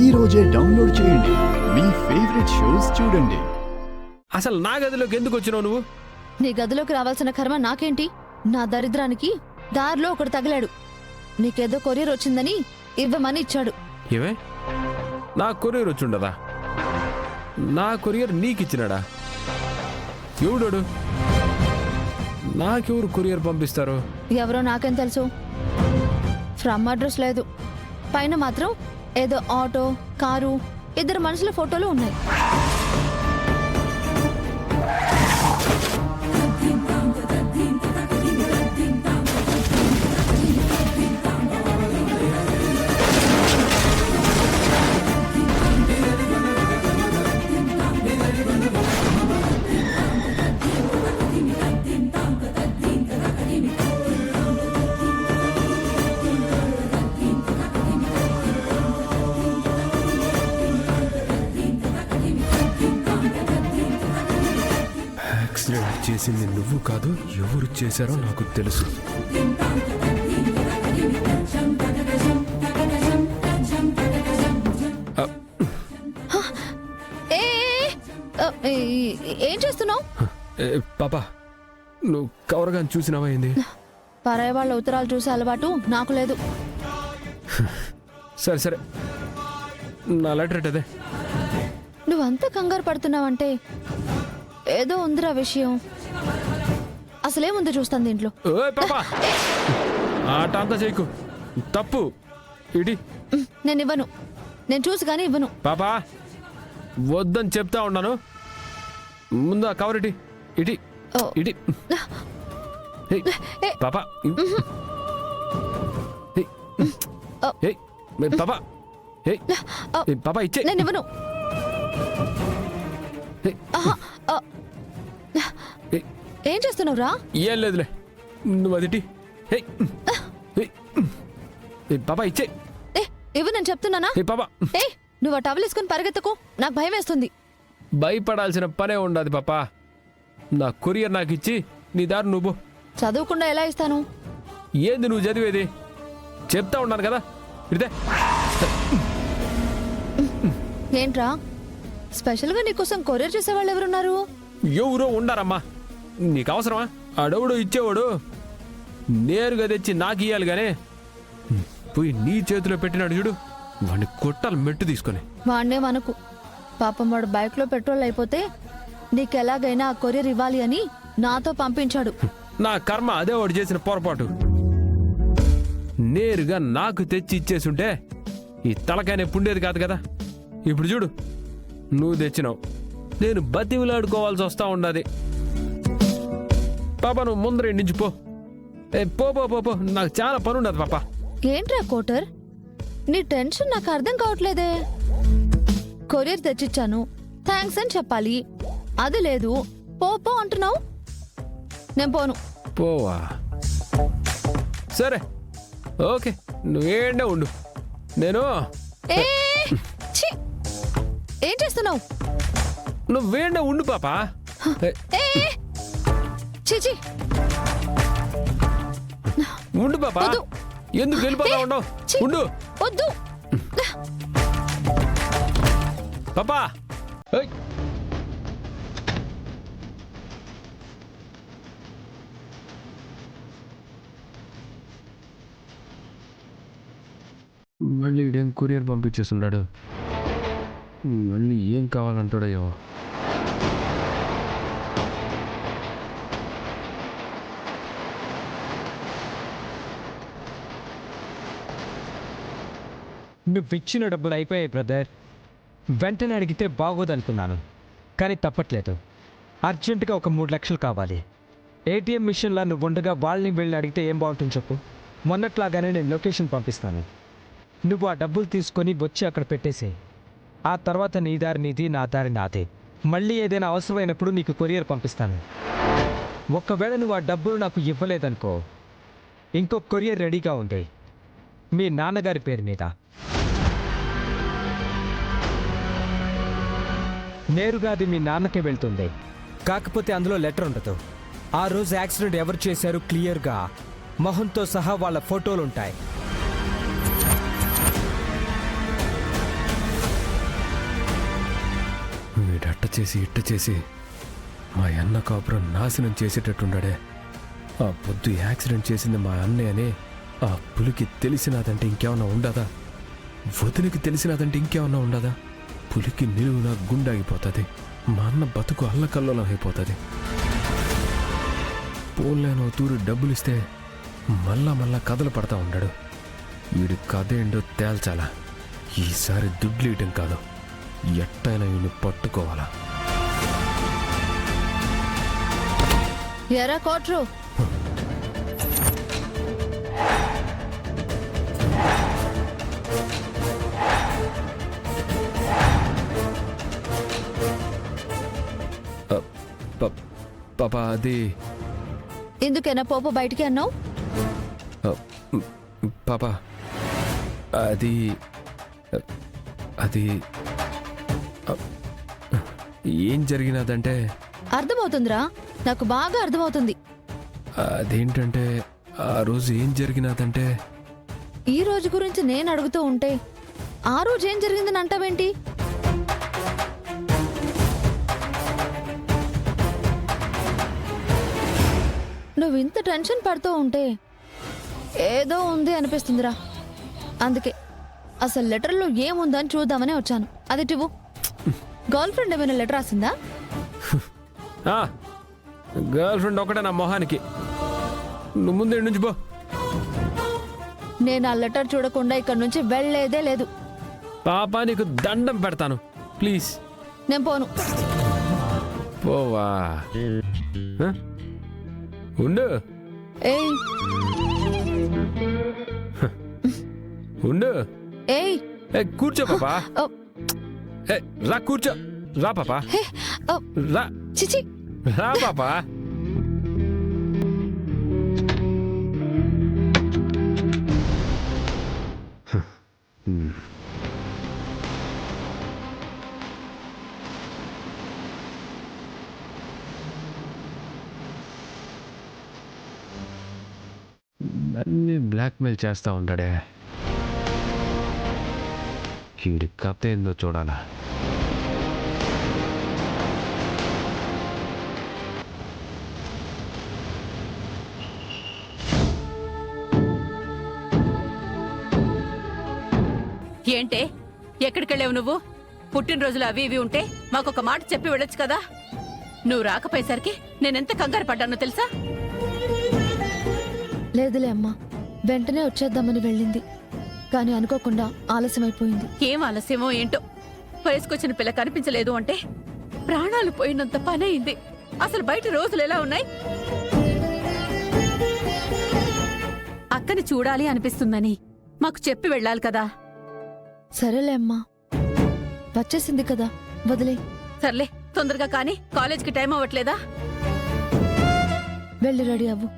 ఈ రోజే డౌన్లోడ్ చేయండి. మీ ఫేవరెట్ షోస్ చూడండి. అసలు నా గదిలోకి ఎందుకు వచ్చినావు నువ్వు? నీ గదిలోకి రావాల్సిన కర్మ నాకేంటి? నా దరిద్రానికి దారిలో ఒకడు తగిలాడు. నీకేదో కొరియర్ వచ్చిందని ఇవ్వమని ఇచ్చాడు. ఏమే నా కొరియర్ వచ్చుండదా? నా కొరియర్ నీకిచ్చినాడా? ఎవడు? నాకెవరు కొరియర్ పంపిస్తారు? ఎవరో నాకేం తెలుసు. ఫ్రమ్ అడ్రస్ లేదు. పైన మాత్రం ఏదో ఆటో, కారు, ఇద్దరు మనుషుల ఫోటోలు ఉన్నాయి. యాక్సిడెంట్ చేసింది నువ్వు కాదు, ఎవరు చేశారో నాకు తెలుసు. ఏం చేస్తున్నావు? పాపా, నువ్వు కవరగాని చూసినావా? ఏంది? పరాయి వాళ్ళ ఉత్తరాలు చూసే అలవాటు నాకు లేదు. సరే సరే, నా లెటర్ అదే. నువ్వంతా కంగారు పడుతున్నావంటే ఏదో ఉందిరా విషయం. అసలేముందో చూస్తాను దీంట్లో. పాపా, ఆట అంతా చేయకు, తప్పు. ఇడి నేను ఇవ్వను. నేను చూసి కానీ ఇవ్వను. పాపా, వద్దని చెప్తా ఉన్నాను. ముందు ఆ కవర్ ఇటీ ఇటీ ఇటీ. పాపా పాపా పాపా ఇచ్చే. నేను ఇవ్వను. ఏం చేస్తున్నావురా? ఏం లేదులే, నువ్వు అది పాపా ఇచ్చే. ఇవ్వు, నేను చెప్తున్నానా? పాపా, నువ్వు ఆ టవల్ వేసుకుని పరిగెత్తకు, నాకు భయం వేస్తుంది. భయపడాల్సిన పనే ఉండదు పాపా. నా కొరియర్ నాకు ఇచ్చి నీ దారి నువ్వు. చదువుకుండా ఎలా ఇస్తాను? ఏంది నువ్వు చదివేది? చెప్తా ఉన్నాను కదా, ఇదే. ఏంట్రా, స్పెషల్గా నీకోసం కొరియర్ చేసేవాళ్ళు ఎవరున్నారు? ఎవరో ఉండారమ్మా, నీకు అవసరమా? అడవుడు ఇచ్చేవాడు నేరుగా తెచ్చి నాకు ఇయ్యాలి గానే, పోయి నీ చేతిలో పెట్టినాడు చూడు, వాడిని కొట్టాలి మెట్టు తీసుకొని. వాడినే మనకు పాపం, వాడు బైక్లో పెట్రోల్ అయిపోతే నీకెలాగైనా ఆ కొరియర్ ఇవ్వాలి అని నాతో పంపించాడు. నా కర్మ, అదే వాడు చేసిన పొరపాటు. నేరుగా నాకు తెచ్చి ఇచ్చేసుంటే ఈ తలకాయనే పుండేది కాదు కదా. ఇప్పుడు చూడు, నువ్వు తెచ్చినావు, నేను బతిమిలాడుకోవాల్సి వస్తా ఉండదు. పాపా, నువ్వు ముందర నుంచి పో. పో పో పో పో, నాకు చాలా పని ఉండదు పాపా. ఏంట్రా కోటర్, నీ టెన్షన్ నాకు అర్థం కావట్లేదే. కొరియర్ తెచ్చిచ్చాను, థ్యాంక్స్ అని చెప్పాలి, అది లేదు. పో పో అంటున్నావు. నేను పోను. పోవా? సరే ఓకే, నువ్వేండే ఉండు. నేను ఏం చేస్తున్నావు? నువ్వేండే ఉండు పాపా. చిచి, ఉండు పాపా. ఎందుకు వెళ్ళిపోతా ఉండవు? ఉండు. వద్దు పాపా. మళ్ళీ ఇదేం కొరియర్ పంపించేస్తున్నాడు. మళ్ళీ ఏం కావాలంటాడో. నువ్వు ఇచ్చిన డబ్బులు అయిపోయాయి బ్రదర్. వెంటనే అడిగితే బాగోదనుకున్నాను, కానీ తప్పట్లేదు. అర్జెంటుగా ఒక 3 లక్షలు కావాలి. ఏటీఎం మిషన్లా నువ్వు ఉండగా వాళ్ళని వెళ్ళి అడిగితే ఏం బాగుంటుంది చెప్పు? మొన్నట్లాగానే నేను లొకేషన్ పంపిస్తాను. నువ్వు ఆ డబ్బులు తీసుకొని వచ్చి అక్కడ పెట్టేసేయి. ఆ తర్వాత నీ దారి నీది, నా దారి నాదే. మళ్ళీ ఏదైనా అవసరమైనప్పుడు నీకు కొరియర్ పంపిస్తాను. ఒకవేళ నువ్వు ఆ డబ్బులు నాకు ఇవ్వలేదనుకో, ఇంకో కొరియర్ రెడీగా ఉంది మీ నాన్నగారి పేరు మీద. నేరుగా అది మీ నాన్నకే వెళ్తుంది. కాకపోతే అందులో లెటర్ ఉండదు. ఆ రోజు యాక్సిడెంట్ ఎవరు చేశారు క్లియర్గా మొహంతో సహా వాళ్ళ ఫోటోలు ఉంటాయి. ఇట్ట చేసి మా అన్న కాపురం నాశనం చేసేటట్టున్నాడే. ఆ పొద్దు యాక్సిడెంట్ చేసింది మా అన్నయ్యనే ఆ పులికి తెలిసినదంటే ఇంకేమన్నా ఉండదా? వదిలికి తెలిసినదంటే ఇంకేమన్నా ఉండదా? పులికి నిలువున గుండాగిపోతుంది. మా అన్న బతుకు అల్లకల్లోలం అయిపోతుంది. పోన్లేనో తూరు డబ్బులిస్తే మళ్ళా కథలు పడతా ఉన్నాడు. వీడి కథ ఏంటో తేల్చాలా. ఈసారి దుడ్లేయటం కాదు, ఎట్టయినా వీడిని పట్టుకోవాలా. ఎరా కోట్రు, పాపా అది ఎందుకైనా పోపు బయటికి అన్నావు? పాపా అది అది ఏం జరిగినదంటే అర్థమవుతుందిరా, నాకు బాగా అర్థమవుతుంది. అదేంటంటే ఆ రోజు ఏం జరిగినదంటే ఈ రోజు గురించి నేను అడుగుతూ ఉంటే ఆ రోజు ఏం జరిగిందని అంటావేంటి? నువ్వు ఇంత టెన్షన్ పడుతూ ఉంటే ఏదో ఉంది అనిపిస్తుందిరా. అందుకే అసలు లెటర్లో ఏముందని చూద్దామని వచ్చాను. అది టివ్వు. గర్ల్ ఫ్రెండ్ ఏమైనా లెటర్ రాసిందా? గర్ల్ ఫ్రెండ్ ఒకటే నా మొహానికి. నువ్వు ముందే నుంచి పో. నేను ఆ లెటర్ చూడకుండా ఇక్కడ నుంచి వెళ్ళేదే లేదు. పాపా నీకు దండం పెడతాను, ప్లీజ్. నేను పోను. పోవా? ఉండు ఏయ్ ఉండు. ఏయ్ కూర్చో పాపా. ఓ, రా కూర్చో. రా పాపా, హే, ఓ, రా. చిచి. రా పాపా. నన్ను బ్లాక్మెయిల్ చేస్తా ఉంటాడే. వీడి కథ ఏందో చూడాలా. ఏంటే ఎక్కడికెళ్ళావు నువ్వు? పుట్టినరోజులు అవి ఇవి ఉంటే మాకొక మాట చెప్పి వెళ్ళొచ్చు కదా. నువ్వు రాకపోయేసరికి నేనెంత కంగారు పడ్డానో తెలుసా? లేదులే అమ్మా, వెంటనే వచ్చేద్దామని వెళ్ళింది. కానీ అనుకోకుండా ఆలస్యమైపోయింది. ఏం ఆలస్యమో ఏంటో, వయసుకొచ్చిన పిల్ల కనిపించలేదు అంటే ప్రాణాలు పోయినంత పని అయింది. అసలు బయట రోజులు ఎలా ఉన్నాయి? అక్కని చూడాలి అనిపిస్తుందని మాకు చెప్పి వెళ్ళాలి కదా. సరేలే అమ్మా, వచ్చేసింది కదా, వదిలే. సర్లే, తొందరగా కానీ కాలేజ్కి టైం అవ్వట్లేదా? వెళ్ళి రెడీ అవ్వు.